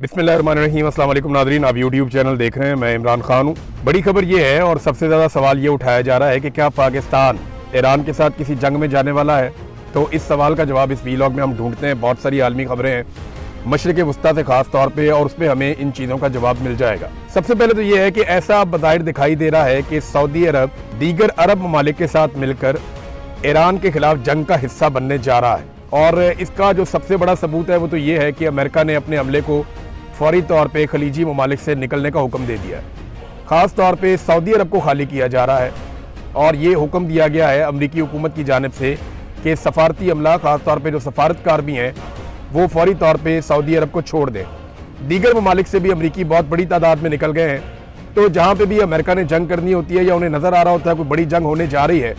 बिस्मिल्लाहिर्रहमानिर्रहीम। अस्सलाम वालेकुम नाज़रीन, आप यूट्यूब चैनल देख रहे हैं। मैं इमरान खान हूँ। बड़ी खबर ये है और सबसे ज़्यादा सवाल ये उठाया जा रहा है कि क्या पाकिस्तान ईरान के साथ किसी जंग में जाने वाला है। तो इस सवाल का जवाब इस वीलॉग में हम ढूंढते हैं। बहुत सारी आलमी खबरें हैं मशरिक़ वस्ता से ख़ास तौर पे, और उस पर हमें इन चीज़ों का जवाब मिल जाएगा। सबसे पहले तो ये है कि ऐसा बज़ाहिर दिखाई दे रहा है कि सऊदी अरब दीगर अरब ममालिक के साथ मिलकर ईरान के खिलाफ जंग का हिस्सा बनने जा रहा है। और इसका जो सबसे बड़ा सबूत है वो तो ये है कि अमेरिका ने अपने हमले को फौरी तौर पे खलीजी ममालिक से निकलने का हुक्म दे दिया है। ख़ास तौर पे सऊदी अरब को खाली किया जा रहा है और ये हुक्म दिया गया है अमरीकी हुकूमत की जानिब से कि सफारती अमला, ख़ास तौर पे जो सफारतकार भी हैं, वो फौरी तौर पे सऊदी अरब को छोड़ दें। दीगर ममालिक से भी अमरीकी बहुत बड़ी तादाद में निकल गए हैं। तो जहाँ पे भी अमेरिका ने जंग करनी होती है या उन्हें नज़र आ रहा होता है कोई बड़ी जंग होने जा रही है,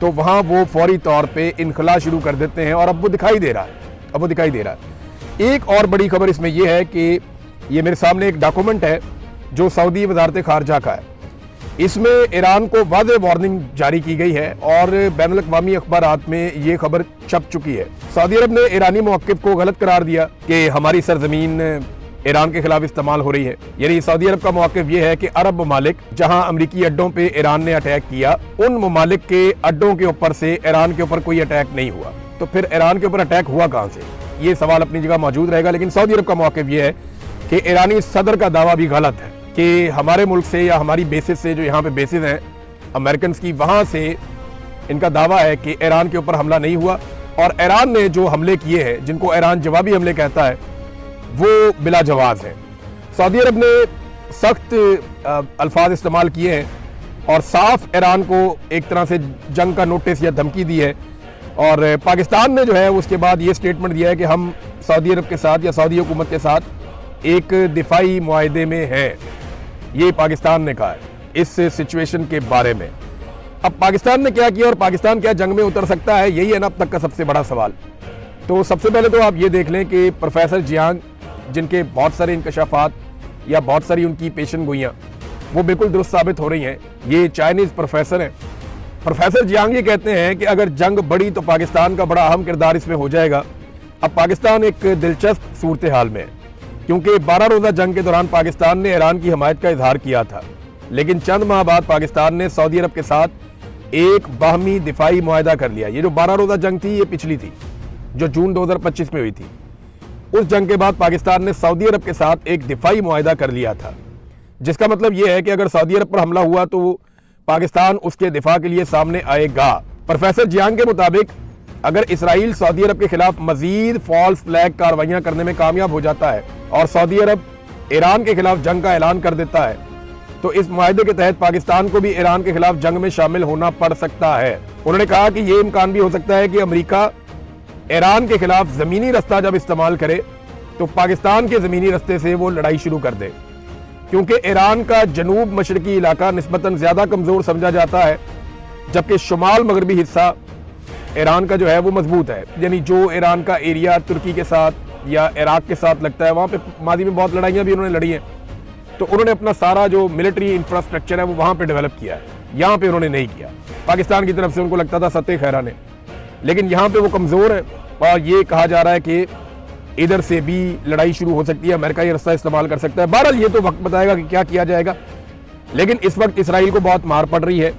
तो वहाँ वो फौरी तौर पे इनखला शुरू कर देते हैं। और अब वो दिखाई दे रहा है। एक और बड़ी खबर इसमें यह है कि ये मेरे सामने एक डॉक्यूमेंट है जो सऊदी वज़ारत ख़ारजा का है। इसमें ईरान को वाज़ेह वार्निंग जारी की गई है और बैनुल अक़वामी अख़बारात में ये खबर छप चुकी है। सऊदी अरब ने ईरानी मौक़िफ़ को गलत करार दिया कि हमारी सरज़मीन ईरान के खिलाफ इस्तेमाल हो रही है। यानी सऊदी अरब का मौक़िफ़ ये है कि अरब ममालिक जहां अमरीकी अड्डों पे ईरान ने अटैक किया, उन ममालिक के अड्डों के ऊपर से ईरान के ऊपर कोई अटैक नहीं हुआ। तो फिर ईरान के ऊपर अटैक हुआ कहाँ से? ये सवाल अपनी जगह मौजूद रहेगा। लेकिन सऊदी अरब का मौक़िफ़ ये है कि ईरानी सदर का दावा भी गलत है कि हमारे मुल्क से या हमारी बेसिस से, जो यहाँ पे बेसिस हैं अमेरिकन की, वहाँ से इनका दावा है कि ईरान के ऊपर हमला नहीं हुआ। और ईरान ने जो हमले किए हैं, जिनको ईरान जवाबी हमले कहता है, वो बिला जवाज़ हैं। सऊदी अरब ने सख्त अल्फाज इस्तेमाल किए हैं और साफ ईरान को एक तरह से जंग का नोटिस या धमकी दी है। और पाकिस्तान ने जो है उसके बाद ये स्टेटमेंट दिया है कि हम सऊदी अरब के साथ या सऊदी हुकूमत के साथ एक दिफाई मुआहदे में है। ये पाकिस्तान ने कहा है इस सिचुएशन के बारे में। अब पाकिस्तान ने क्या किया और पाकिस्तान क्या जंग में उतर सकता है, यही है ना अब तक का सबसे बड़ा सवाल। तो सबसे पहले तो आप ये देख लें कि प्रोफेसर जियांग, जिनके बहुत सारे इंकशाफात या बहुत सारी उनकी पेशन गोइयाँ वो बिल्कुल दुरुस्त साबित हो रही हैं, ये चाइनीज़ प्रोफेसर हैं। प्रोफेसर जियांग ये कहते हैं कि अगर जंग बढ़ी तो पाकिस्तान का बड़ा अहम किरदार इसमें हो जाएगा। अब पाकिस्तान एक दिलचस्प सूरत हाल में है, क्योंकि 12 रोज़ा जंग के दौरान पाकिस्तान ने ईरान की हमायत का इजहार किया था, लेकिन चंद माह बाद पाकिस्तान ने सऊदी अरब के साथ एक बाहमी दिफाई मुआहदा कर लिया। ये जो 12 रोज़ा जंग थी, ये पिछली थी जो जून 2025 में हुई थी। उस जंग के बाद पाकिस्तान ने सऊदी अरब के साथ एक दिफाई मुआहदा कर लिया था, जिसका मतलब ये है कि अगर सऊदी अरब पर हमला हुआ तो पाकिस्तान उसके दिफा के लिए सामने आएगा। प्रोफेसर जियांग के मुताबिक अगर इसराइल सऊदी अरब के खिलाफ मजीद फॉल्स फ्लैग कार्रवाइयां करने में कामयाब हो जाता है और सऊदी अरब ईरान के खिलाफ जंग का ऐलान कर देता है, तो इस मुआहदे के तहत पाकिस्तान को भी ईरान के खिलाफ जंग में शामिल होना पड़ सकता है। उन्होंने कहा कि ये इम्कान भी हो सकता है कि अमेरिका ईरान के खिलाफ ज़मीनी रास्ता जब इस्तेमाल करे तो पाकिस्तान के ज़मीनी रास्ते से वो लड़ाई शुरू कर दे, क्योंकि ईरान का जनूब मशरकी इलाका निस्बतन ज़्यादा कमज़ोर समझा जाता है, जबकि शुमाल मगरबी हिस्सा ईरान का जो है वो मजबूत है। यानी जो ईरान का एरिया तुर्की के साथ या इराक के साथ लगता है, वहाँ पे माजी में बहुत लड़ाइयाँ भी उन्होंने लड़ी हैं, तो उन्होंने अपना सारा जो मिलिट्री इंफ्रास्ट्रक्चर है वो वहाँ पे डेवलप किया है। यहाँ पे उन्होंने नहीं किया। पाकिस्तान की तरफ से उनको लगता था सत्ते खैरा ने, लेकिन यहाँ पे वो कमज़ोर है और ये कहा जा रहा है कि इधर से भी लड़ाई शुरू हो सकती है, अमेरिका ये रास्ता इस्तेमाल कर सकता है। बहरहाल ये तो वक्त बताएगा कि क्या किया जाएगा। लेकिन इस वक्त इसराइल को बहुत मार पड़ रही है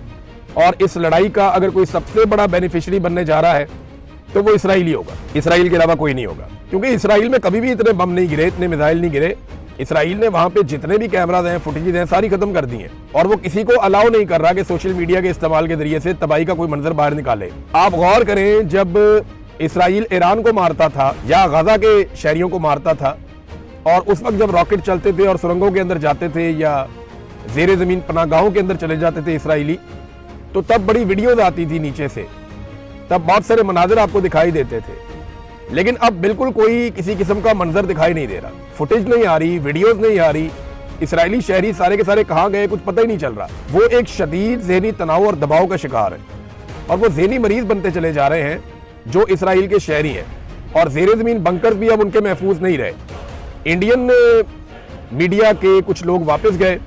और इस लड़ाई का अगर कोई सबसे बड़ा बेनिफिशरी बनने जा रहा है तो वो इसराइल ही होगा। इसराइल के अलावा कोई नहीं होगा, क्योंकि इसराइल में कभी भी इतने बम नहीं गिरे, इतने मिसाइल नहीं गिरे। इसराइल ने वहाँ पे जितने भी कैमराज हैं, फुटेजेज हैं, सारी खत्म कर दी हैं और वो किसी को अलाउ नहीं कर रहा कि सोशल मीडिया के इस्तेमाल के जरिए से तबाही का कोई मंजर बाहर निकाले। आप गौर करें, जब इसराइल ईरान को मारता था या गजा के शहरियों को मारता था, और उस वक्त जब रॉकेट चलते थे और सुरंगों के अंदर जाते थे या जेर ज़मीन पनाहगाहों के अंदर चले जाते थे इसराइली, तो तब बड़ी वीडियोज आती थी नीचे से, तब बहुत सारे मनाजिर आपको दिखाई देते थे। लेकिन अब बिल्कुल कोई किसी किस्म का मंजर दिखाई नहीं दे रहा, फुटेज नहीं आ रही, वीडियोज नहीं आ रही। इसराइली शहरी सारे के सारे कहाँ गए कुछ पता ही नहीं चल रहा। वो एक शदीद ज़हनी तनाव और दबाव का शिकार है और वो ज़हनी मरीज बनते चले जा रहे हैं जो इसराइल के शहरी हैं। और ज़ेर ज़मीन बंकर्स भी अब उनके महफूज नहीं रहे। इंडियन मीडिया के कुछ लोग वापस गए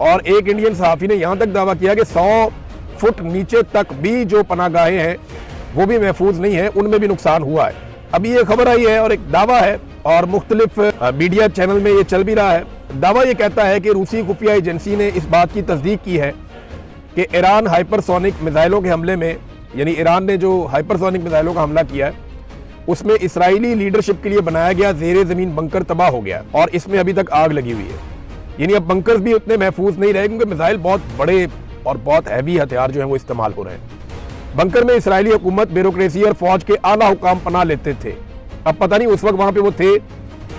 और एक इंडियन सहाफ़ी ने यहाँ तक दावा किया कि 100 फुट नीचे तक भी जो पनाहगाहें हैं वो भी महफूज नहीं है, उनमें भी नुकसान हुआ है। अभी ये खबर आई है और एक दावा है اور مختلف میڈیا چینل میں یہ چل بھی رہا ہے. دعویٰ یہ کہتا ہے کہ روسی خفیہ ایجنسی نے اس بات کی تصدیق کی ہے کہ ایران ہائپرسونک میزائلوں کے حملے میں، یعنی ایران نے جو ہائپرسونک میزائلوں کا حملہ کیا ہے اس میں اسرائیلی لیڈرشپ کے لیے بنایا گیا زیر زمین بنکر تباہ ہو گیا اور اس میں ابھی تک آگ لگی ہوئی ہے. یعنی اب بنکرز بھی اتنے محفوظ نہیں رہے کیونکہ میزائل بہت بڑے اور بہت ہیوی ہتھیار جو ہیں وہ استعمال ہو رہے ہیں. بنکر میں اسرائیلی حکومت، بیوروکریسی اور فوج کے اعلیٰ حکام پناہ لیتے تھے. اب پتہ نہیں اس وقت وہاں پہ وہ تھے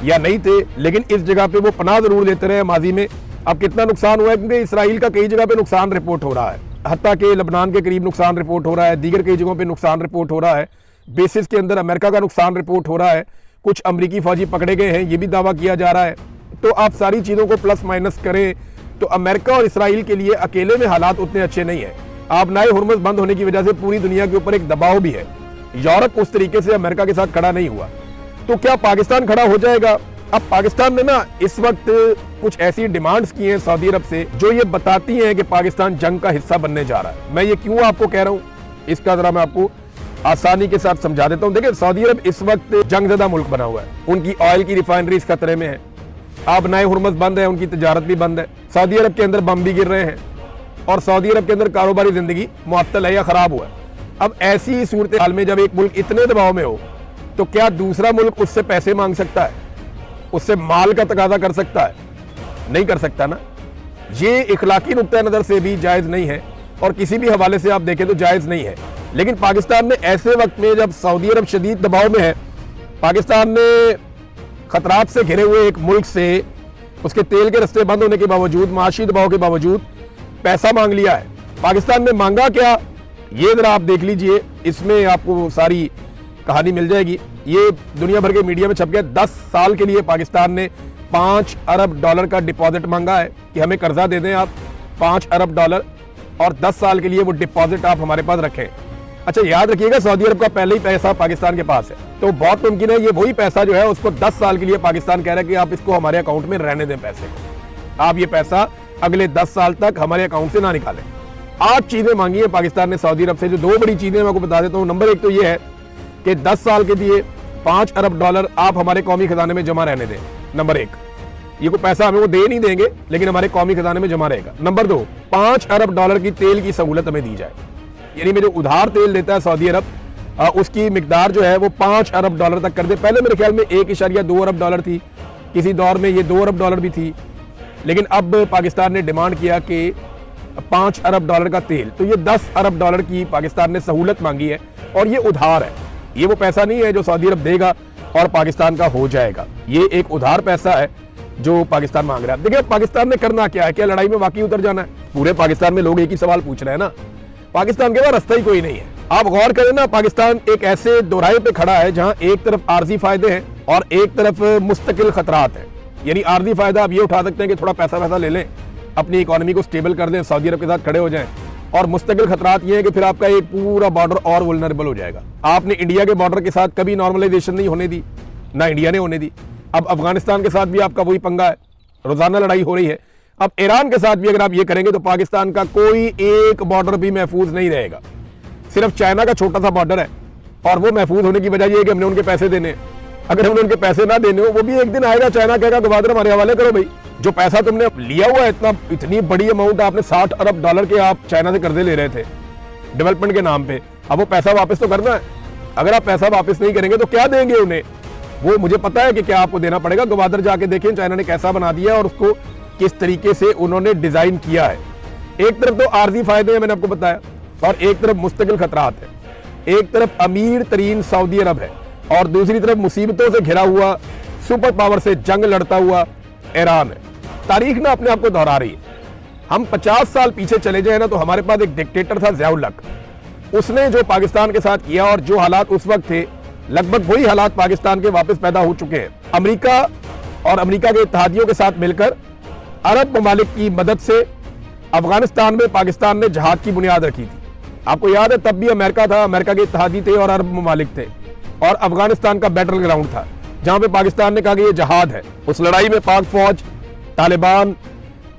یا نہیں تھے، لیکن اس جگہ پہ وہ پناہ ضرور لیتے رہے ماضی میں. اب کتنا نقصان ہوا ہے کیونکہ اسرائیل کا کئی جگہ پہ نقصان رپورٹ ہو رہا ہے، حتیٰ کہ لبنان کے قریب نقصان رپورٹ ہو رہا ہے، دیگر کئی جگہوں پہ نقصان رپورٹ ہو رہا ہے، بیسز کے اندر امریکہ کا نقصان رپورٹ ہو رہا ہے، کچھ امریکی فوجی پکڑے گئے ہیں، یہ بھی دعویٰ کیا جا رہا ہے. تو آپ ساری چیزوں کو پلس مائنس کریں تو امریکہ اور اسرائیل کے لیے اکیلے میں حالات اتنے اچھے نہیں ہیں. آپ نئے ہرمز بند ہونے کی وجہ سے پوری دنیا کے اوپر ایک دباؤ بھی ہے. یورپ اس طریقے سے امریکہ کے ساتھ کھڑا نہیں ہوا، تو کیا پاکستان کھڑا ہو جائے گا؟ اب پاکستان نے اس وقت کچھ ایسی ڈیمانڈز کی ہیں سعودی عرب سے جو یہ بتاتی ہیں کہ پاکستان جنگ کا حصہ بننے جا رہا ہے. میں یہ کیوں آپ کو کہہ رہا ہوں اس کا ذرا میں آپ کو آسانی کے ساتھ سمجھا دیتا ہوں. دیکھیں، سعودی عرب اس وقت جنگ زدہ ملک بنا ہوا ہے، ان کی آئل کی ریفائنریز خطرے میں ہیں. آپ نئے ہرمز بند ہیں، ان کی تجارت بھی بند ہے، سعودی عرب کے اندر بم بھی گر رہے ہیں اور سعودی عرب کے اندر کاروباری زندگی معطل ہے یا خراب ہوا ہے. اب ایسی صورتحال میں جب ایک ملک اتنے دباؤ میں ہو تو کیا دوسرا ملک اس سے پیسے مانگ سکتا ہے، اس سے مال کا تقاضا کر سکتا ہے؟ نہیں کر سکتا نا. یہ اخلاقی نقطہ نظر سے بھی جائز نہیں ہے اور کسی بھی حوالے سے آپ دیکھیں تو جائز نہیں ہے. لیکن پاکستان نے ایسے وقت میں جب سعودی عرب شدید دباؤ میں ہے، پاکستان نے خطرات سے گھرے ہوئے ایک ملک سے اس کے تیل کے رستے بند ہونے کے باوجود، معاشی دباؤ کے باوجود پیسہ مانگ لیا ہے. پاکستان نے مانگا کیا یہ ذرا آپ دیکھ لیجئے، اس میں آپ کو ساری کہانی مل جائے گی. یہ دنیا بھر کے میڈیا میں چھپ گیا. 10 سال کے لیے پاکستان نے $5 ارب کا ڈپازٹ مانگا ہے کہ ہمیں قرضہ دے دیں آپ $5 ارب، اور 10 سال کے لیے وہ ڈپازٹ آپ ہمارے پاس رکھیں. اچھا یاد رکھیے گا، سعودی عرب کا پہلے ہی پیسہ پاکستان کے پاس ہے، تو بہت ممکن ہے یہ وہی پیسہ جو ہے اس کو 10 سال کے لیے پاکستان کہہ رہا ہے کہ آپ اس کو ہمارے اکاؤنٹ میں رہنے دیں، پیسے آپ یہ پیسہ اگلے 10 سال تک ہمارے اکاؤنٹ سے نہ نکالیں. 8 چیزیں مانگی ہیں پاکستان نے سعودی عرب سے، جو 2 بڑی چیزیں میں آپ کو بتا دیتا ہوں. نمبر 1 تو یہ ہے کہ 10 سال کے لیے $5 ارب آپ ہمارے قومی خزانے میں جمع رہنے دیں. نمبر 1، یہ کوئی پیسہ ہمیں وہ دے نہیں دیں گے لیکن ہمارے قومی خزانے میں جمع رہے گا. نمبر 2، $5 ارب کی تیل کی سہولت ہمیں دی جائے. یعنی میں جو ادھار تیل دیتا ہے سعودی عرب، اس کی مقدار جو ہے وہ $5 ارب تک کر دے. پہلے میرے خیال میں $1.2 ارب تھی، کسی دور میں یہ $2 ارب بھی تھی، لیکن اب پاکستان نے ڈیمانڈ کیا کہ $5 ارب کا تیل. تو یہ $10 ارب کی پاکستان نے سہولت مانگی ہے اور یہ ادھار ہے. یہ وہ پیسہ نہیں ہے جو سعودی عرب دے گا اور پاکستان کا ہو جائے گا، یہ ایک ادھار پیسہ ہے جو پاکستان مانگ رہا ہے. دیکھیں پاکستان نے کرنا کیا ہے، کیا لڑائی میں واقعی اتر جانا ہے؟ پورے پاکستان میں لوگ ایک ہی سوال پوچھ رہے ہیں نا، پاکستان کے بعد رستہ ہی کوئی نہیں ہے. آپ غور کریں نا، پاکستان ایک ایسے دورائے پہ کھڑا ہے جہاں ایک طرف عارضی فائدے ہیں اور ایک طرف مستقل خطرات ہیں. یعنی عارضی فائدہ آپ یہ اٹھا سکتے ہیں کہ تھوڑا پیسہ لے لیں، اپنی اکانومی کو سٹیبل کر دیں، سعودی عرب کے ساتھ کھڑے ہو جائیں. اور مستقل خطرات یہ ہے کہ پھر آپ کا ایک پورا بارڈر اور ولنریبل ہو جائے گا. آپ نے انڈیا کے بارڈر کے ساتھ کبھی نارملائزیشن نہیں ہونے دی، نہ انڈیا نے ہونے دی. اب افغانستان کے ساتھ بھی آپ کا وہی پنگا ہے، روزانہ لڑائی ہو رہی ہے. اب ایران کے ساتھ بھی اگر آپ یہ کریں گے تو پاکستان کا کوئی ایک بارڈر بھی محفوظ نہیں رہے گا. صرف چائنا کا چھوٹا سا بارڈر ہے اور وہ محفوظ ہونے کی وجہ یہ ہے کہ ہم نے ان کے پیسے دینے. اگر ہم نے ان کے پیسے نہ دینے ہو، وہ بھی ایک دن آئے گا چائنا کہے گا گوادر ہمارے حوالے کرو بھائی، جو پیسہ تم نے لیا ہوا ہے اتنی بڑی اماؤنٹ، آپ نے $60 ارب کے آپ چائنا سے قرضے لے رہے تھے ڈیولپمنٹ کے نام پہ، اب وہ پیسہ واپس تو کرنا ہے. اگر آپ پیسہ واپس نہیں کریں گے تو کیا دیں گے انہیں؟ وہ مجھے پتا ہے کہ کیا آپ کو دینا پڑے گا. گوادر جا کے دیکھیں چائنا نے کیسا بنا دیا اور اس کو کس طریقے سے انہوں نے ڈیزائن کیا ہے. ایک طرف تو عارضی فائدے ہیں میں نے آپ کو بتایا، اور ایک طرف مستقل خطرات ہیں. ایک طرف امیر ترین سعودی عرب ہے اور دوسری طرف مصیبتوں سے گھرا ہوا سپر پاور سے جنگ لڑتا ہوا ایران ہے. تاریخ نہ اپنے آپ کو دہرا رہی ہے. ہم 50 سال پیچھے چلے جائیں نا تو ہمارے پاس ایک ڈکٹیٹر تھا ضیاء الحق. اس نے جو پاکستان کے ساتھ کیا اور جو حالات اس وقت تھے، لگ بھگ وہی حالات پاکستان کے واپس پیدا ہو چکے ہیں. امریکہ اور امریکہ کے اتحادیوں کے ساتھ مل کر عرب ممالک کی مدد سے افغانستان میں پاکستان نے جہاد کی بنیاد رکھی تھی. آپ کو یاد ہے تب بھی امریکہ تھا، امریکہ کے اتحادی تھے اور عرب ممالک تھے، اور افغانستان کا بیٹل گراؤنڈ تھا جہاں پہ پاکستان نے کہا کہ یہ جہاد ہے. اس لڑائی میں پاک فوج، طالبان،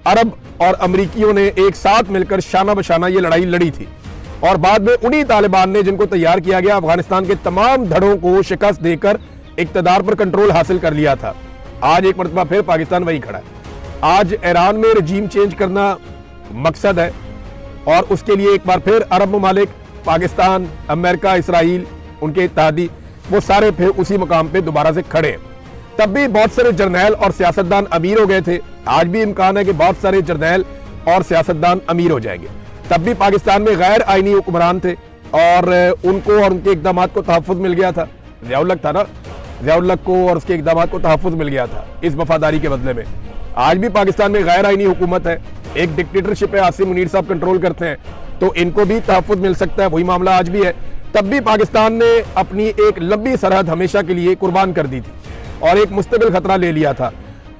عرب اور امریکیوں نے ایک ساتھ مل کر شانہ بشانہ یہ لڑائی لڑی تھی. اور بعد میں انہی طالبان نے، جن کو تیار کیا گیا، افغانستان کے تمام دھڑوں کو شکست دے کر इक़्तिदार पर कंट्रोल हासिल कर लिया था। आज एक मरतबा फिर पाकिस्तान वही खड़ा है। आज ईरान में रजीम चेंज करना मकसद है और उसके लिए एक बार फिर अरब ममालिक, पाकिस्तान, अमेरिका, इसराइल, उनके इत्तेहादी, वो सारे फिर उसी मुकाम पे दोबारा से खड़े हैं। तब भी बहुत सारे जर्नैल और सियासतदान अमीर हो गए थे, आज भी इम्कान है कि बहुत सारे जर्नैल और सियासतदान अमीर हो जाएंगे। तब भी पाकिस्तान में गैर आईनी हुक्मरान थे और उनको और उनके इक़दामात को तहफ़्फ़ुज़ मिल गया था। ज़िया-उल-हक़ था ना, ज़िया-उल-हक़ को और उसके इक़दामात को तहफ़्फ़ुज़ मिल गया था इस वफादारी के बदले में। आज भी पाकिस्तान में गैर आईनी हुकूमत है, एक डिक्टेटरशिप है, आसिम मुनीर साहब कंट्रोल करते हैं, तो इनको भी तहफ़्फ़ुज़ मिल सकता है। वही मामला आज भी है। तब भी पाकिस्तान ने अपनी एक लंबी सरहद हमेशा के लिए कुर्बान कर दी थी और एक मुस्तकिल खतरा ले लिया था,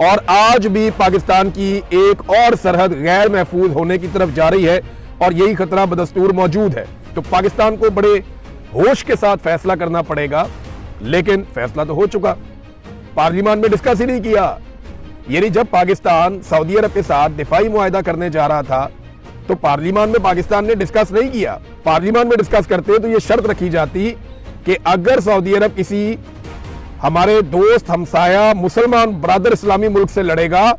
और आज भी पाकिस्तान की एक और सरहद गैर महफूज होने की तरफ जा रही है और यही खतरा बदस्तूर मौजूद है। तो पाकिस्तान को बड़े होश के साथ फैसला करना पड़ेगा, लेकिन फैसला तो हो चुका, पार्लियामान में डिस्कस ही नहीं किया। यानी जब पाकिस्तान सऊदी अरब के साथ दिफाई मुआहदा करने जा रहा था तो पार्लियामान में पाकिस्तान ने डिस्कस नहीं किया। पार्लियामान में डिस्कस करते तो ये शर्त रखी जाती कि अगर सऊदी अरब किसी हमारे दोस्त, हमसाया, मुसलमान बरादर इस्लामी मुल्क से लड़ेगा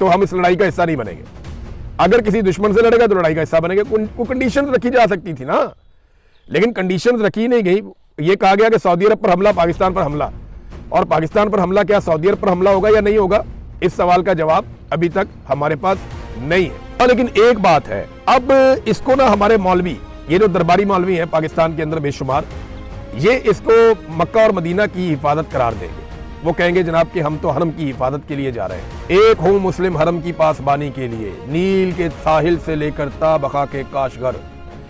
तो हम इस लड़ाई का हिस्सा नहीं बनेंगे, अगर किसी दुश्मन से लड़ेगा तो लड़ाई का हिस्सा बनेंगे। वो कंडीशन रखी जा सकती थी ना, लेकिन कंडीशन रखी नहीं गई। ये कहा गया कि सऊदी अरब पर हमला, पाकिस्तान पर हमला, और पाकिस्तान पर हमला क्या सऊदी अरब पर हमला होगा या नहीं होगा, इस सवाल का जवाब अभी तक हमारे पास नहीं है। लेकिन एक बात है, अब इसको ना हमारे मौलवी, ये जो दरबारी मौलवी हैं पाकिस्तान के अंदर बेशुमार, ये इसको मक्का और मदीना की हिफाजत करार देंगे। वो कहेंगे जनाब कि हम तो हरम की हिफाजत के लिए जा रहे हैं, एक हूँ मुस्लिम हरम की पासबानी के लिए, नील के साहिल से लेकर ताबखा के काशगर।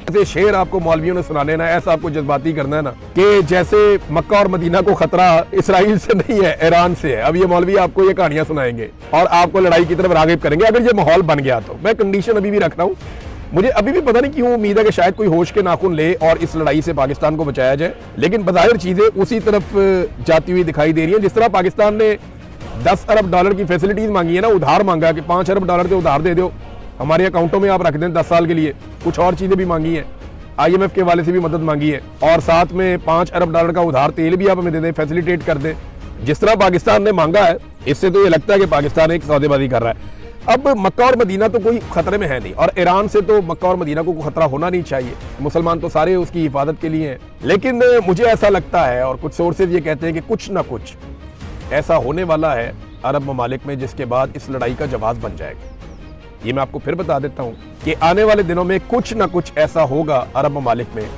ऐसे शेर आपको मौलवियों ने सुनाने ना, ऐसा आपको जज्बाती करना है ना कि जैसे मक्का और मदीना को खतरा इसराइल से नहीं है, ईरान से है। अब ये मौलवी आपको ये कहानियां सुनाएंगे और आपको लड़ाई की तरफ रागिब करेंगे अगर ये माहौल बन गया तो। मैं कंडीशन अभी भी रख रहा हूँ, मुझे अभी भी पता नहीं क्यों उम्मीद है कि शायद कोई होश के नाखून ले और इस लड़ाई से पाकिस्तान को बचाया जाए, लेकिन बज़ाहिर चीजें उसी तरफ जाती हुई दिखाई दे रही हैं। जिस तरह पाकिस्तान ने 10 अरब डॉलर की फैसिलिटीज मांगी है ना, उधार मांगा कि 5 अरब डॉलर के उधार दे दो, हमारे अकाउंटों में आप रख दें 10 साल के लिए। कुछ और चीजें भी मांगी है, IMF के वाले से भी मदद मांगी है, और साथ में 5 अरब डॉलर का उधार तेल भी आप हमें दे दें, फैसिलिटेट कर दें। जिस तरह पाकिस्तान ने मांगा है, इससे तो ये लगता है कि पाकिस्तान एक सौदेबाजी कर रहा है। अब मक्का और मदीना तो कोई खतरे में है नहीं, और ईरान से तो मक्का और मदीना को खतरा होना नहीं चाहिए, मुसलमान तो सारे उसकी हिफाजत के लिए हैं। लेकिन मुझे ऐसा लगता है, और कुछ सोर्सेज ये कहते हैं कि कुछ ना कुछ ऐसा होने वाला है अरब ममालिक में जिसके बाद इस लड़ाई का जवाब बन जाएगा। ये मैं आपको फिर बता देता हूं कि आने वाले दिनों में कुछ ना कुछ ऐसा होगा अरब ममालिक में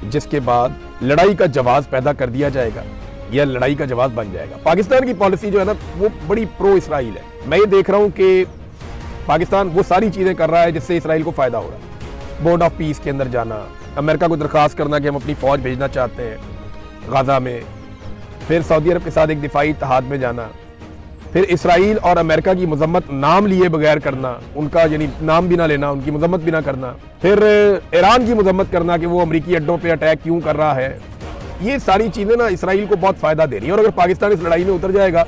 जिसके बाद लड़ाई का जवाब पैदा कर दिया जाएगा या लड़ाई का जवाब बन जाएगा। पाकिस्तान की पॉलिसी जो है ना, वो बड़ी प्रो इसराइल है। मैं ये देख रहा हूं कि पाकिस्तान वो सारी चीजें कर रहा है जिससे इसराइल को फायदा हो रहा है। बोर्ड ऑफ पीस के अंदर जाना, अमेरिका को दरखास्त करना कि हम अपनी फौज भेजना चाहते हैं गाजा में, फिर सऊदी अरब के साथ एक दिफाई इत्तेहाद में जाना, फिर इसराइल और अमेरिका की मजम्मत नाम लिए बगैर करना, उनका यानी नाम भी ना लेना, उनकी मजम्मत भी ना करना, फिर ईरान की मजम्मत करना कि वो अमरीकी अड्डों पे अटैक क्यों कर रहा है। ये सारी चीजें ना इसराइल को बहुत फायदा दे रही है, और अगर पाकिस्तान इस लड़ाई में उतर जाएगा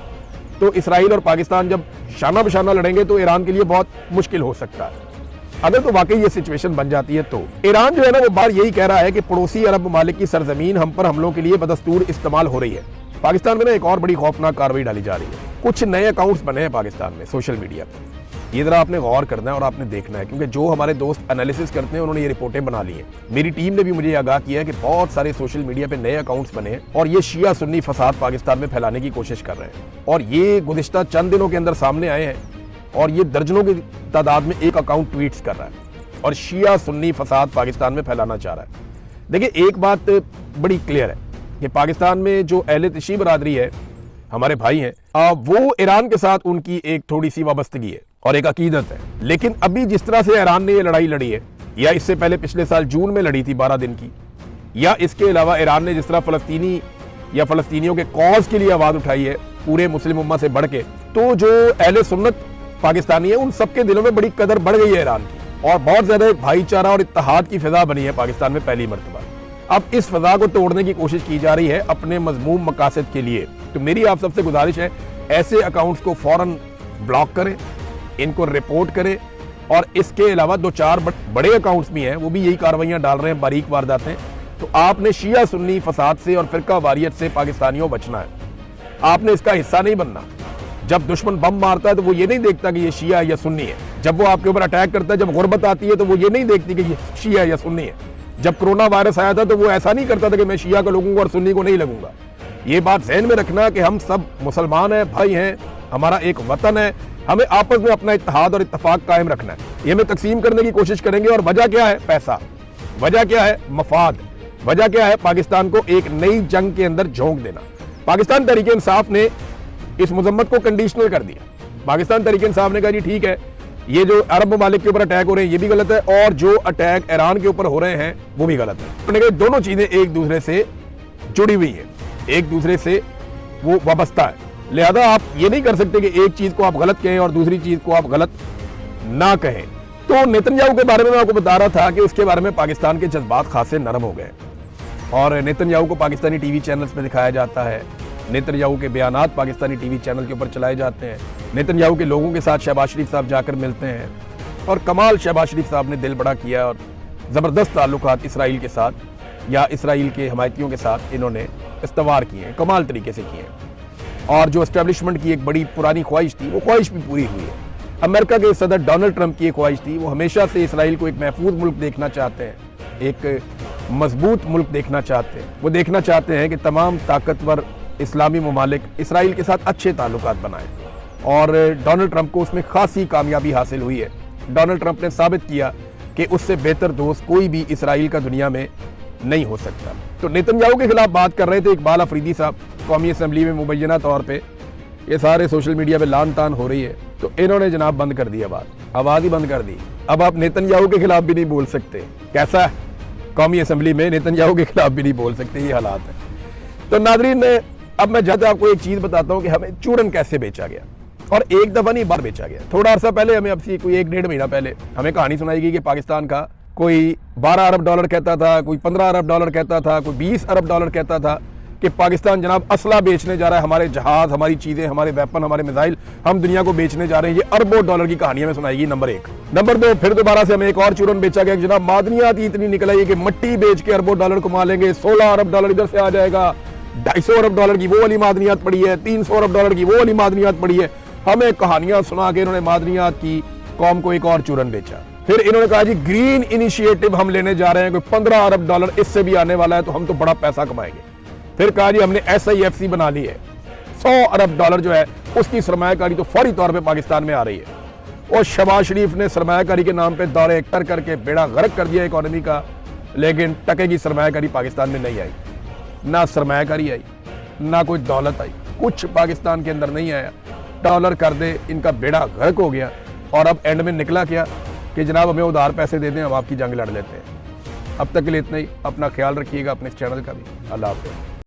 तो इसराइल और पाकिस्तान जब शाना बशाना लड़ेंगे तो ईरान के लिए बहुत मुश्किल हो सकता है। अगर तो वाकई ये सिचुएशन बन जाती है तो ईरान जो है ना, वो बार यही कह रहा है कि पड़ोसी अरब ममालिक की सरजमीन हम पर हमलों के लिए बदस्तूर इस्तेमाल हो रही है। पाकिस्तान में ना एक और बड़ी खौफनाक कार्रवाई डाली जा रही है। कुछ नए अकाउंट्स बने हैं पाकिस्तान में सोशल मीडिया पर, ये जरा आपने गौर करना है और आपने देखना है, क्योंकि जो हमारे दोस्त एनालिसिस करते हैं उन्होंने ये रिपोर्टें बना ली हैं। मेरी टीम ने भी मुझे आगाह किया है कि बहुत सारे सोशल मीडिया पे नए अकाउंट्स बने हैं और ये शिया सुन्नी फसाद पाकिस्तान में फैलाने की कोशिश कर रहे हैं, और ये गुज़िश्ता चंद दिनों के अंदर सामने आए हैं, और ये दर्जनों की तादाद में एक अकाउंट ट्वीट्स कर रहा है और शिया सुन्नी फसाद पाकिस्तान में फैलाना चाह रहा है। देखिए, एक बात बड़ी क्लियर है कि पाकिस्तान में जो अहले तशी बरादरी है, हमारे भाई हैं, वो ईरान के साथ उनकी एक थोड़ी सी वाबस्तगी है और एक अकीदत है। लेकिन अभी जिस तरह से ईरान ने ये लड़ाई लड़ी है, या इससे पहले पिछले साल जून में लड़ी थी 12 दिन की, या इसके अलावा ईरान ने जिस तरह फलस्तीनी या फलस्तीनियों के कॉज के लिए आवाज उठाई है पूरे मुस्लिम उम्मा से बढ़ के, तो जो अहले सुन्नत पाकिस्तानी है उन सबके दिलों में बड़ी कदर बढ़ गई है ईरान की, और बहुत ज्यादा एक भाईचारा और इत्तेहाद की फिजा बनी है पाकिस्तान में पहली मर्तबा। अब इस फजा को तोड़ने की कोशिश की जा रही है अपने मजमूम मकासद के लिए। तो मेरी आप सबसे गुजारिश है, ऐसे अकाउंट्स को फौरन ब्लॉक करें, इनको रिपोर्ट करें, और इसके अलावा 2-4 बड़े अकाउंट्स भी हैं, वो भी यही कार्रवाइयां डाल रहे हैं, बारीक वारदातें। तो आपने शिया सुन्नी फसाद से और फिरका वारियत से पाकिस्तानियों बचना है। آپ نے اس کا حصہ نہیں بننا۔ جب دشمن بم مارتا ہے تو وہ یہ نہیں دیکھتا کہ یہ شیعہ ہے یا سنی ہے۔ جب وہ آپ کے اوپر اٹیک کرتا ہے، جب غربت آتی ہے تو وہ یہ نہیں دیکھتی کہ یہ شیعہ ہے یا سنی ہے۔ جب کرونا وائرس آیا تھا تو وہ ایسا نہیں کرتا تھا کہ میں شیعہ کو لگوں گا اور سنی کو نہیں لگوں گا۔ یہ بات ذہن میں رکھنا کہ ہم سب مسلمان ہیں، بھائی ہیں، ہمارا ایک وطن ہے، ہمیں آپس میں اپنا اتحاد اور اتفاق قائم رکھنا ہے۔ یہ ہمیں تقسیم کرنے کی کوشش کریں گے، اور وجہ کیا ہے؟ پیسہ۔ وجہ کیا ہے؟ مفاد۔ وجہ کیا ہے؟ پاکستان کو ایک نئی جنگ کے اندر جھونک دینا۔ پاکستان تحریک انصاف نے اس مذمت کو کنڈیشنل کر دیا۔ پاکستان تحریک انصاف نے کہا جی ٹھیک ہے، یہ جو عرب ممالک کے اوپر اٹیک ہو رہے ہیں یہ بھی غلط ہے، اور جو اٹیک ایران کے اوپر ہو رہے ہیں وہ بھی غلط ہے۔ انہوں نے کہا دونوں چیزیں ایک دوسرے سے جڑی ہوئی ہیں، ایک دوسرے سے وہ وابستہ ہے، لہذا آپ یہ نہیں کر سکتے کہ ایک چیز کو آپ غلط کہیں اور دوسری چیز کو آپ غلط نہ کہیں۔ تو نیتن یاہو کے بارے میں آپ کو بتا رہا تھا کہ اس کے بارے میں پاکستان کے جذبات خاصے نرم ہو گئے، اور نیتن یاہو کو پاکستانی ٹی وی چینلز پہ دکھایا جاتا ہے، نیتن یاہو کے بیانات پاکستانی ٹی وی چینل کے اوپر چلائے جاتے ہیں، نیتن یاہو کے لوگوں کے ساتھ شہباز شریف صاحب جا کر ملتے ہیں، اور کمال شہباز شریف صاحب نے دل بڑا کیا اور زبردست تعلقات اسرائیل کے ساتھ یا اسرائیل کے حمایتیوں کے ساتھ انہوں نے استوار کیے ہیں، کمال طریقے سے کیے ہیں، اور جو اسٹیبلشمنٹ کی ایک بڑی پرانی خواہش تھی وہ خواہش بھی پوری ہوئی ہے۔ امریکہ کے صدر ڈونلڈ ٹرمپ کی ایک خواہش تھی، وہ ہمیشہ سے اسرائیل کو ایک محفوظ ملک دیکھنا چاہتے ہیں، ایک مضبوط ملک دیکھنا چاہتے ہیں، وہ دیکھنا چاہتے ہیں کہ تمام طاقتور اسلامی ممالک اسرائیل کے ساتھ اچھے تعلقات بنائیں، اور ڈونلڈ ٹرمپ کو اس میں خاصی کامیابی حاصل ہوئی ہے۔ ڈونلڈ ٹرمپ نے ثابت کیا کہ اس سے بہتر دوست کوئی بھی اسرائیل کا دنیا میں نہیں ہو سکتا۔ تو نیتن یاہو کے خلاف بات کر رہے تھے اقبال افریدی صاحب قومی اسمبلی میں، مبینہ طور پہ یہ سارے سوشل میڈیا پہ لان تان ہو رہی ہے، تو انہوں نے جناب بند کر دیا بات، آواز ہی بند کر دی۔ اب آپ نیتن یاہو کے خلاف بھی نہیں بول سکتے، کیسا ہے؟ قومی اسمبلی میں نیتن یاہو کے خلاف بھی نہیں بول سکتے، یہ حالات ہیں۔ تو ناظرین، اب میں جاتے آپ کو ایک چیز بتاتا ہوں کہ ہمیں چورن کیسے بیچا گیا، اور ایک دفعہ نہیں بار بیچا گیا۔ تھوڑا عرصہ پہلے ہمیں، اب سے کوئی 1-1.5 مہینہ پہلے ہمیں کہانی سنائی گئی کہ پاکستان کا کوئی 12 ارب ڈالر کہتا تھا، کوئی 15 ارب ڈالر کہتا تھا، کوئی 20 ارب ڈالر کہتا تھا کہ پاکستان جناب اسلحہ بیچنے جا رہا ہے، ہمارے جہاز، ہماری چیزیں، ہمارے ویپن، ہمارے میزائل ہم دنیا کو بیچنے جا رہے ہیں۔ یہ اربوں ڈالر کی کہانی ہمیں سنائی گئی، نمبر 1۔ نمبر 2، پھر دوبارہ سے ہمیں ایک اور چورن بیچا گیا کہ جناب معدنیات ہی اتنی نکل آئی کہ مٹی بیچ کے اربوں ڈالر کما لیں گے، 16 ارب ڈالر ادھر سے آ جائے گا، 250 ارب ڈالر کی وہ والی معدنیات پڑی ہے، 300 ارب ڈالر کی وہ والی معدنیات پڑی ہے۔ ہمیں کہانیاں سنا کے انہوں نے معدنیات کی قوم کو ایک اور چورن بیچا۔ پھر انہوں نے کہا جی گرین انیشیٹو ہم لینے جا رہے ہیں، کوئی 15 ارب ڈالر اس سے بھی آنے والا ہے، تو ہم تو بڑا پیسہ کمائیں گے۔ پھر کہا جی ہم نے SIFC بنا لی ہے، 100 ارب ڈالر جو ہے اس کی سرمایہ کاری تو فوری طور پہ پاکستان میں آ رہی ہے۔ اور شہباز شریف نے سرمایہ کاری کے نام پہ دورے کر کے بیڑا غرق کر دیا اکانومی کا، لیکن ٹکے کی سرمایہ کاری پاکستان میں نہیں آئی، نہ سرمایہ کاری آئی، نہ کوئی دولت آئی، کچھ پاکستان کے اندر نہیں آیا۔ ڈالر کر دے ان کا بیڑا غرق ہو گیا، اور اب اینڈ میں نکلا کیا کہ جناب ہمیں ادھار پیسے دے دیں، ہم آپ کی جنگ لڑ لیتے ہیں۔ اب تک کے لیے اتنا ہی، اپنا خیال رکھیے گا، اپنے اس چینل کا بھی۔ اللہ حافظ۔